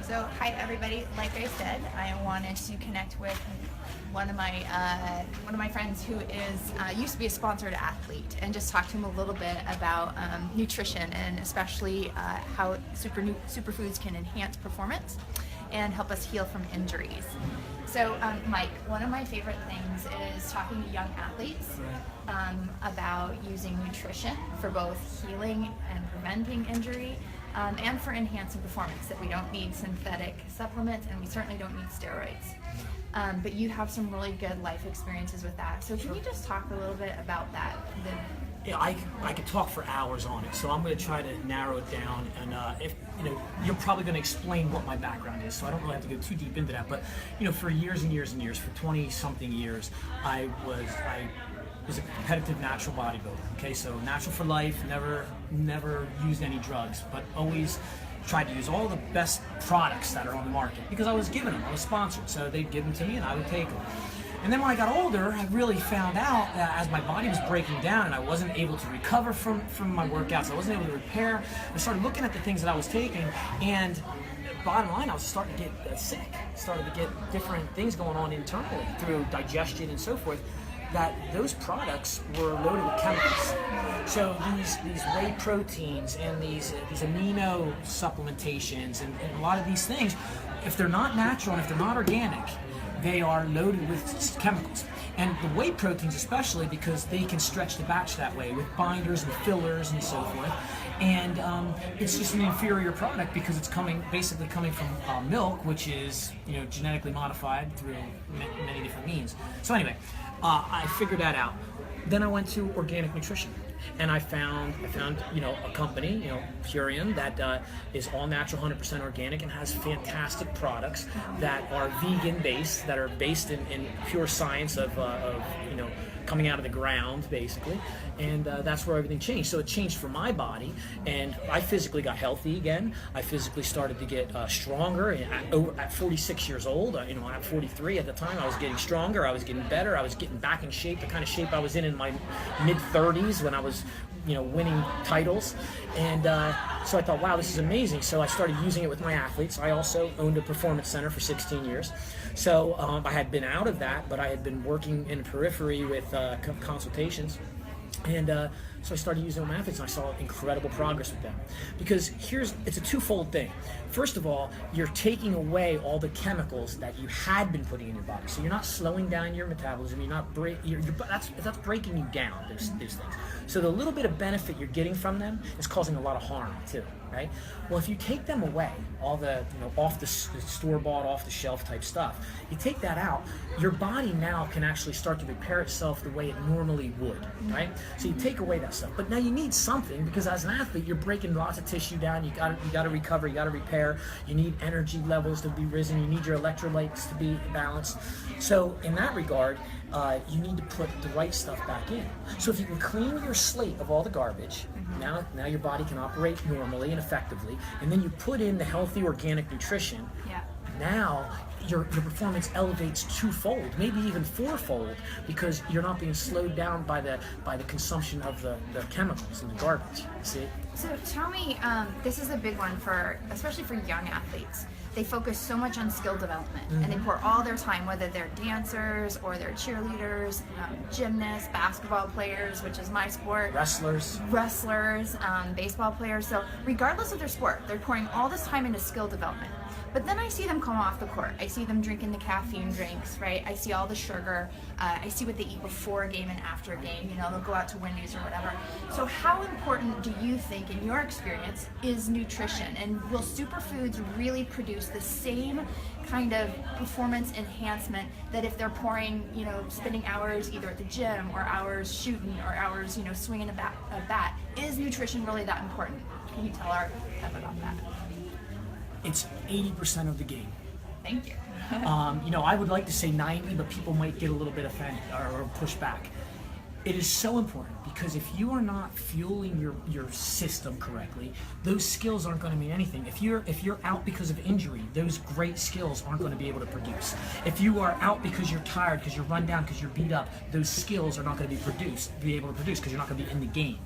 So, hi everybody. Like I said, I wanted to connect with one of my friends who is used to be a sponsored athlete, and just talk to him a little bit about nutrition, and especially how superfoods can enhance performance and help us heal from injuries. So, Mike, one of my favorite things is talking to young athletes about using nutrition for both healing and preventing injury. And for enhancing performance, that we don't need synthetic supplements and we certainly don't need steroids. But you have some really good life experiences with that. So can you just talk a little bit about that? Yeah, I could talk for hours on it, so I'm going to try to narrow it down. And if you're probably going to explain what my background is, so I don't really have to go too deep into that. But for years and years and years, for 20-something years, I was a competitive natural bodybuilder. Okay, so natural for life, never used any drugs, but always tried to use all the best products that are on the market because I was given them. I was sponsored, so they'd give them to me and I would take them. And then when I got older, I really found out that as my body was breaking down and I wasn't able to recover from my workouts, I wasn't able to repair, I started looking at the things that I was taking, and bottom line, I was starting to get sick, started to get different things going on internally through digestion and so forth, that those products were loaded with chemicals. So these whey proteins and these amino supplementations and a lot of these things, if they're not natural and if they're not organic, they are loaded with chemicals. And the whey proteins especially, because they can stretch the batch that way with binders and fillers and so forth. And it's just an inferior product because it's basically coming from milk, which is genetically modified through many different means. So anyway, I figured that out. Then I went to organic nutrition, and I found a company, Purion, that is all natural, 100% organic, and has fantastic products that are vegan based, that are based in pure science of coming out of the ground, basically. And that's where everything changed. So it changed for my body, and I physically got healthy again. I physically started to get stronger. At 46 years old, at 43 at the time, I was getting stronger, I was getting better, I was getting back in shape, the kind of shape I was in my mid-30s when I was winning titles. And so I thought, wow, this is amazing. So I started using it with my athletes. I also owned a performance center for 16 years. So I had been out of that, but I had been working in periphery with consultations. And so I started using it with my athletes, and I saw incredible progress with them. Because it's a twofold thing. First of all, you're taking away all the chemicals that you had been putting in your body. So you're not slowing down your metabolism. You're not that's breaking you down. Those things. So the little bit of benefit you're getting from them is causing a lot of harm too, right? Well, if you take them away, all the off the store-bought, off-the-shelf type stuff, you take that out, your body now can actually start to repair itself the way it normally would, right? So you take away that stuff, but now you need something, because as an athlete, you're breaking lots of tissue down. You got to recover. You got to repair. You need energy levels to be risen. You need your electrolytes to be balanced. So in that regard, you need to put the right stuff back in. So if you can clean your slate of all the garbage, now your body can operate normally and effectively, and then you put in the healthy organic nutrition. Yeah. Now your performance elevates twofold, maybe even fourfold, because you're not being slowed down by the consumption of the chemicals and the garbage. See? So tell me, this is a big one especially for young athletes. They focus so much on skill development, and they pour all their time, whether they're dancers or they're cheerleaders, gymnasts, basketball players, which is my sport, wrestlers, baseball players. So regardless of their sport, they're pouring all this time into skill development. But then I see them come off the court. I see them drinking the caffeine drinks, right? I see all the sugar. I see what they eat before a game and after a game. They'll go out to Wendy's or whatever. So how important do you think, in your experience, is nutrition? And will superfoods really produce the same kind of performance enhancement that if they're pouring, spending hours either at the gym or hours shooting or hours, swinging a bat? Is nutrition really that important? Can you tell our Pep about that? It's 80% of the game. Thank you. I would like to say 90, but people might get a little bit offended or push back. It is so important, because if you are not fueling your system correctly, those skills aren't going to mean anything. If you're out because of injury, those great skills aren't going to be able to produce. If you are out because you're tired, because you're run down, because you're beat up, those skills are not going to be able to produce because you're not going to be in the game.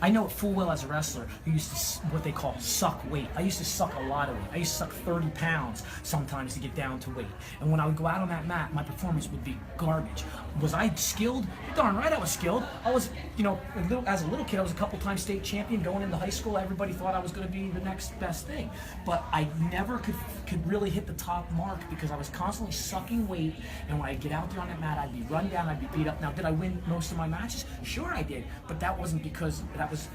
I know full well as a wrestler who used to what they call suck weight. I used to suck a lot of weight. I used to suck 30 pounds sometimes to get down to weight. And when I would go out on that mat, my performance would be garbage. Was I skilled? Darn right I was skilled. I was, as a little kid, I was a couple times state champion. Going into high school, everybody thought I was going to be the next best thing. But I never could really hit the top mark because I was constantly sucking weight. And when I'd get out there on that mat, I'd be run down, I'd be beat up. Now, did I win most of my matches? Sure I did. But that wasn't because that was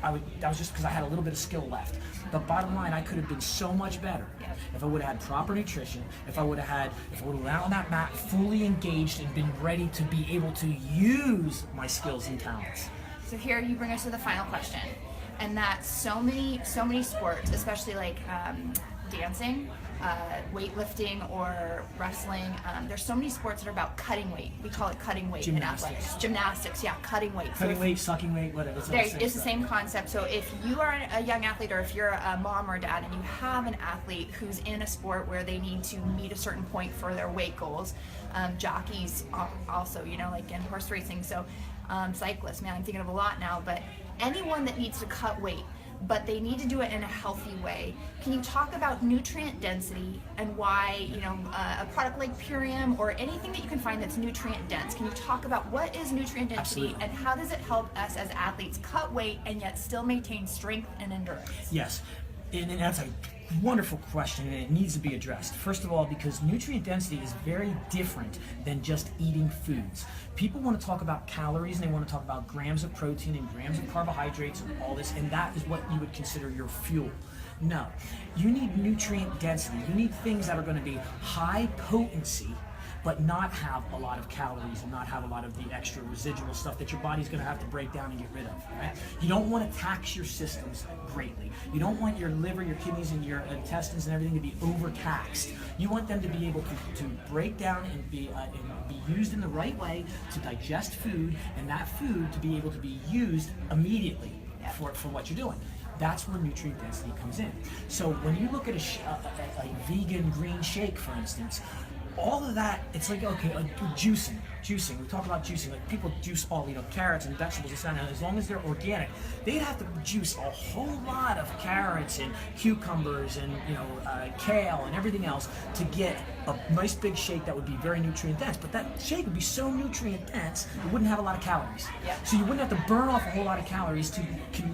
just because I had a little bit of skill left. But bottom line, I could have been so much better if I would have had proper nutrition, if I would have went out on that mat fully engaged and been ready to be able to use my skills and talents. So here you bring us to the final question, and that's so many sports, especially like dancing, weightlifting, or wrestling. There's so many sports that are about cutting weight. We call it cutting weight in athletics. Gymnastics, yeah, cutting weight. Cutting weight, sucking weight, whatever. It's the same concept. So if you are a young athlete, or if you're a mom or a dad and you have an athlete who's in a sport where they need to meet a certain point for their weight goals, jockeys also, like in horse racing. So cyclists, man, I'm thinking of a lot now, but anyone that needs to cut weight, but they need to do it in a healthy way. Can you talk about nutrient density and why, a product like Purium or anything that you can find that's nutrient dense? Can you talk about what is nutrient density? Absolutely. And how does it help us as athletes cut weight and yet still maintain strength and endurance? Yes, and that's a wonderful question, and it needs to be addressed. First of all, because nutrient density is very different than just eating foods. People want to talk about calories, and they want to talk about grams of protein and grams of carbohydrates and all this, and that is what you would consider your fuel. No, you need nutrient density. You need things that are going to be high potency, but not have a lot of calories and not have a lot of the extra residual stuff that your body's going to have to break down and get rid of. Right? You don't want to tax your systems greatly. You don't want your liver, your kidneys, and your intestines and everything to be overtaxed. You want them to be able to break down and be used in the right way to digest food, and that food to be able to be used immediately for what you're doing. That's where nutrient density comes in. So when you look at a vegan green shake, for instance, all of that, it's like, okay, juicing. We talk about juicing. Like people juice all, carrots and vegetables and stuff. And as long as they're organic, they'd have to juice a whole lot of carrots and cucumbers and kale and everything else to get a nice big shake that would be very nutrient dense. But that shake would be so nutrient dense, it wouldn't have a lot of calories. Yeah. So you wouldn't have to burn off a whole lot of calories to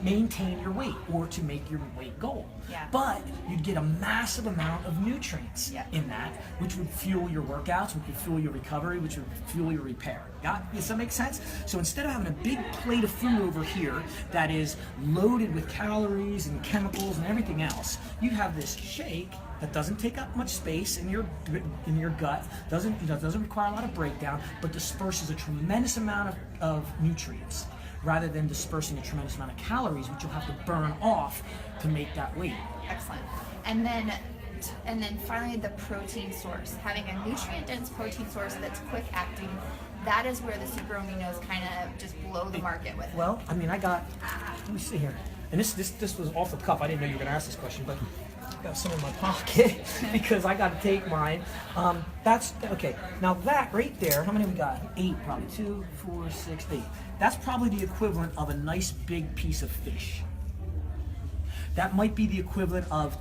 maintain your weight or to make your weight goal. Yeah. But you'd get a massive amount of nutrients in that, which would fuel your workouts, which would fuel your recovery, which would fuel your repair. Does that make sense? So instead of having a big plate of food over here that is loaded with calories and chemicals and everything else, you have this shake that doesn't take up much space in your gut, doesn't require a lot of breakdown, but disperses a tremendous amount of nutrients, rather than dispersing a tremendous amount of calories, which you'll have to burn off to make that weight. Excellent. And then finally, the protein source. Having a nutrient-dense protein source that's quick-acting, that is where the super aminos kind of just blow the market with. Well, I mean, let me see here. And this was off the cuff. I didn't know you were going to ask this question, but I got some in my pocket because I got to take mine. That's okay. Now that right there, how many we got? 8, probably. 2, 4, 6, 8. That's probably the equivalent of a nice big piece of fish. That might be the equivalent of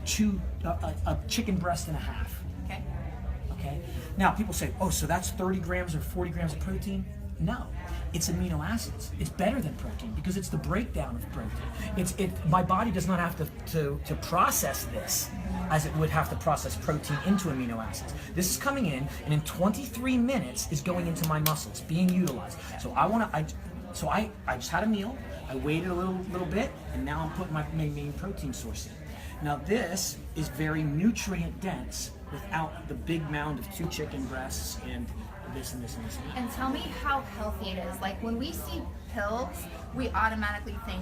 a chicken breast and a half. Okay. Now people say, oh, so that's 30 grams or 40 grams of protein? No, it's amino acids. It's better than protein because it's the breakdown of protein. My body does not have to process this as it would have to process protein into amino acids. This is coming in, and in 23 minutes is going into my muscles, being utilized. So I just had a meal. I waited a little bit, and now I'm putting my main protein source in. Now this is very nutrient dense without the big mound of 2 chicken breasts and this and this and this. And tell me how healthy it is. Like when we see pills, we automatically think,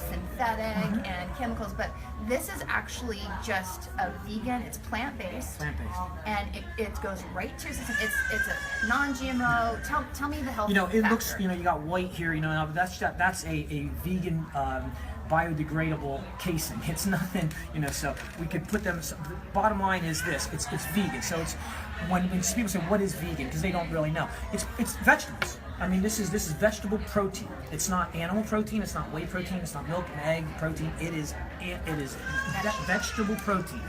synthetic and chemicals, but this is actually just a vegan, it's plant-based. And it goes right to your system. It's a non-GMO. Tell me the health it factor. looks, you got white here, that's a vegan biodegradable casing. It's nothing, so we could put them, so the bottom line is this, it's vegan. So it's, when people say, what is vegan? Because they don't really know. It's vegetables. I mean, this is vegetable protein. It's not animal protein. It's not whey protein. It's not milk and egg protein. It is vegetable protein.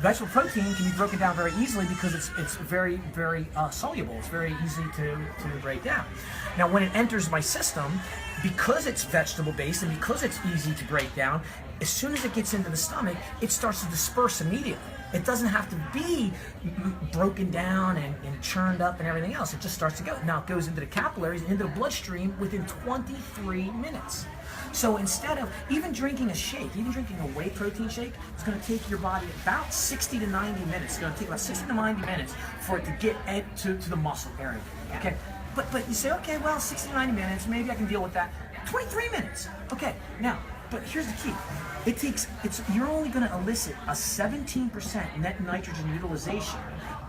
Vegetable protein can be broken down very easily because it's very, very soluble. It's very easy to break down. Now, when it enters my system, because it's vegetable based and because it's easy to break down, as soon as it gets into the stomach, it starts to disperse immediately. It doesn't have to be broken down and churned up and everything else. It just starts to go. Now it goes into the capillaries and into the bloodstream within 23 minutes. So instead of even drinking a shake, even drinking a whey protein shake, it's going to take your body about 60 to 90 minutes. It's going to take about 60 to 90 minutes for it to get to the muscle area. Okay, but you say, okay, well, 60 to 90 minutes, maybe I can deal with that. 23 minutes. Okay, now, but here's the key. You're only going to elicit a 17% net nitrogen utilization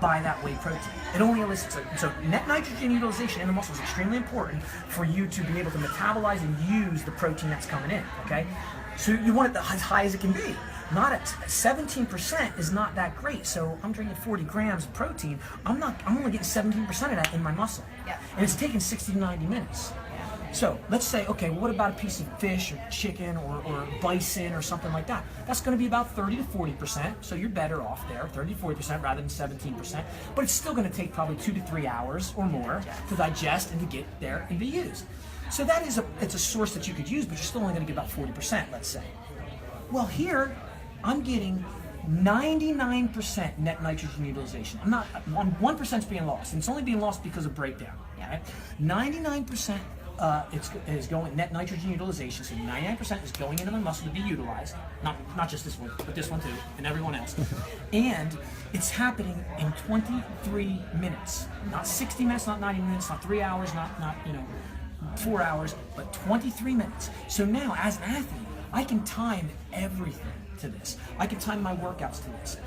by that whey protein. It only elicits so net nitrogen utilization in the muscle is extremely important for you to be able to metabolize and use the protein that's coming in. Okay, so you want it as high as it can be. Not at 17% is not that great. So I'm drinking 40 grams of protein. I'm only getting 17% of that in my muscle, and it's taking 60 to 90 minutes. So let's say, okay, well, what about a piece of fish or chicken or bison or something like that? That's going to be about 30 to 40%. So you're better off there, 30 to 40% rather than 17%. But it's still going to take probably 2 to 3 hours or more to digest and to get there and be used. So it's a source that you could use, but you're still only going to get about 40%, let's say. Well, here I'm getting 99% net nitrogen utilization. 1% is being lost, and it's only being lost because of breakdown. Right? 99%. Is going net nitrogen utilization, so 99% is going into my muscle to be utilized, not just this one, but this one too, and everyone else. And it's happening in 23 minutes, not 60 minutes, not 90 minutes, not 3 hours, not 4 hours, but 23 minutes. So now, as an athlete, I can time everything to this. I can time my workouts to this.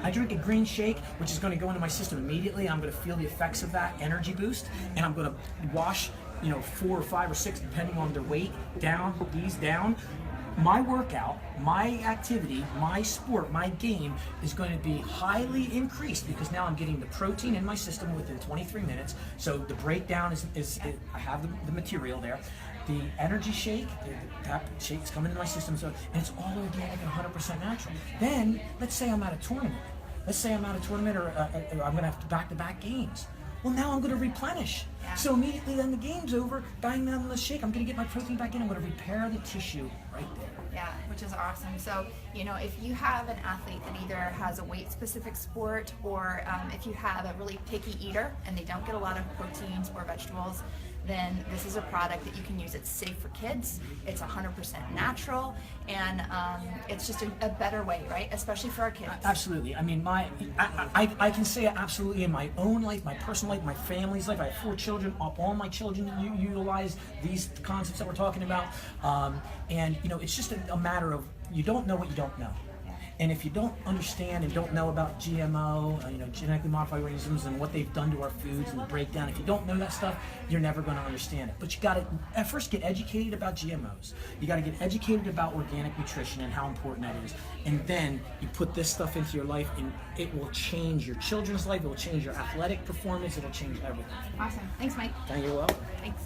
I drink a green shake, which is going to go into my system immediately. I'm going to feel the effects of that energy boost, and I'm going to wash 4 or 5 or 6, depending on their weight, down. My workout, my activity, my sport, my game is going to be highly increased because now I'm getting the protein in my system within 23 minutes. So the breakdown is I have the material there. The energy shake, that shake's coming into my system, and it's all organic and 100% natural. Then, let's say I'm at a tournament. Or I'm going to have back-to-back games. Well, now I'm going to replenish. So immediately then the game's over, bang down the shake, I'm going to get my protein back in, I'm going to repair the tissue right there. Yeah, which is awesome. So, if you have an athlete that either has a weight-specific sport or if you have a really picky eater and they don't get a lot of proteins or vegetables, then this is a product that you can use. It's safe for kids, it's 100% natural, and it's just a better way, right? Especially for our kids. Absolutely. I mean, I can say it absolutely in my own life, my personal life, my family's life. I have 4 children. All my children utilize these concepts that we're talking about. And, it's just a matter of you don't know what you don't know. And if you don't understand and don't know about GMO, genetically modified organisms and what they've done to our foods and the breakdown, if you don't know that stuff, you're never going to understand it. But you got to at first get educated about GMOs. You got to get educated about organic nutrition and how important that is. And then you put this stuff into your life and it will change your children's life, it will change your athletic performance, it will change everything. Awesome. Thanks, Mike. Thank you. Well. Thanks.